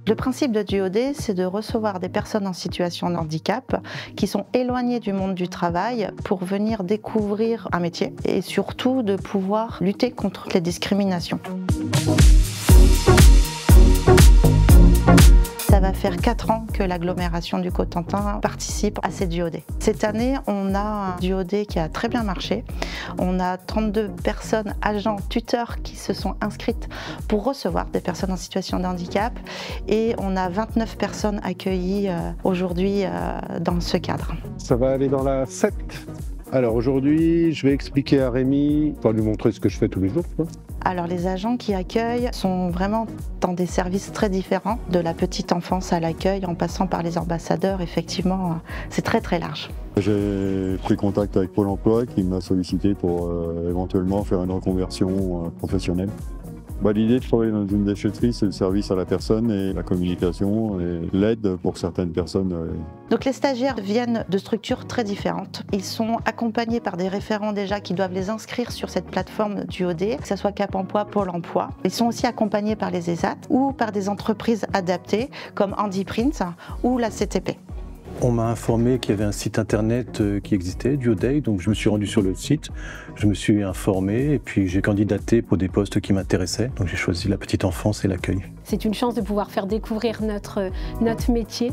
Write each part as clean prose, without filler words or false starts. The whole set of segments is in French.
Le principe de Duodé, c'est de recevoir des personnes en situation de handicap qui sont éloignées du monde du travail pour venir découvrir un métier et surtout de pouvoir lutter contre les discriminations. Ça va faire 4 ans que l'agglomération du Cotentin participe à ces Duodés. Cette année, on a un Duodé qui a très bien marché. On a 32 personnes, agents, tuteurs qui se sont inscrites pour recevoir des personnes en situation de handicap et on a 29 personnes accueillies aujourd'hui dans ce cadre. Ça va aller dans la 7. Alors aujourd'hui, je vais expliquer à Rémi, pour lui montrer ce que je fais tous les jours. Alors les agents qui accueillent sont vraiment dans des services très différents, de la petite enfance à l'accueil, en passant par les ambassadeurs, effectivement, c'est très large. J'ai pris contact avec Pôle emploi qui m'a sollicité pour éventuellement faire une reconversion professionnelle. L'idée de travailler dans une déchetterie, c'est le service à la personne et la communication et l'aide pour certaines personnes. Donc les stagiaires viennent de structures très différentes. Ils sont accompagnés par des référents déjà qui doivent les inscrire sur cette plateforme Duodé, que ce soit Cap Emploi, Pôle emploi. Ils sont aussi accompagnés par les ESAT ou par des entreprises adaptées comme Handyprint ou la CTP. On m'a informé qu'il y avait un site internet qui existait, Duodé, donc je me suis rendu sur le site, je me suis informé et puis j'ai candidaté pour des postes qui m'intéressaient, donc j'ai choisi la petite enfance et l'accueil. C'est une chance de pouvoir faire découvrir notre métier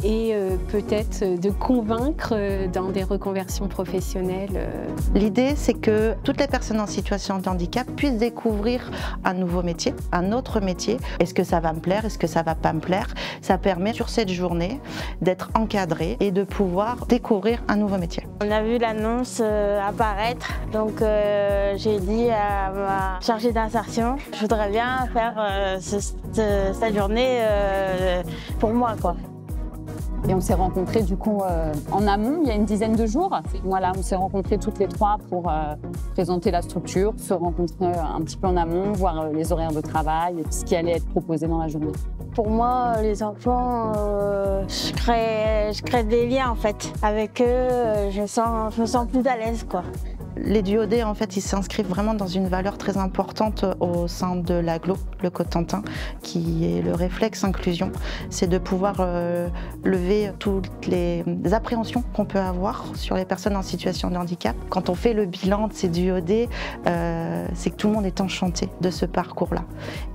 et peut-être de convaincre dans des reconversions professionnelles. L'idée, c'est que toutes les personnes en situation de handicap puissent découvrir un nouveau métier, un autre métier. Est-ce que ça va me plaire? Est-ce que ça va pas me plaire? Ça permet sur cette journée d'être encadré et de pouvoir découvrir un nouveau métier. On a vu l'annonce apparaître, donc j'ai dit à ma chargée d'insertion, je voudrais bien faire cette journée pour moi, quoi. Et on s'est rencontrés du coup en amont, il y a une dizaine de jours. Voilà, on s'est rencontrés toutes les trois pour présenter la structure, se rencontrer un petit peu en amont, voir les horaires de travail, ce qui allait être proposé dans la journée. Pour moi, les enfants, je crée des liens en fait. Avec eux, je me sens plus à l'aise, quoi. Les Duodés, en fait, ils s'inscrivent vraiment dans une valeur très importante au sein de l'agglo, le Cotentin, qui est le réflexe inclusion. C'est de pouvoir lever toutes les appréhensions qu'on peut avoir sur les personnes en situation de handicap. Quand on fait le bilan de ces Duodés, c'est que tout le monde est enchanté de ce parcours-là.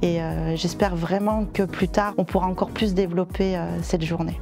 Et j'espère vraiment que plus tard, on pourra encore plus développer cette journée.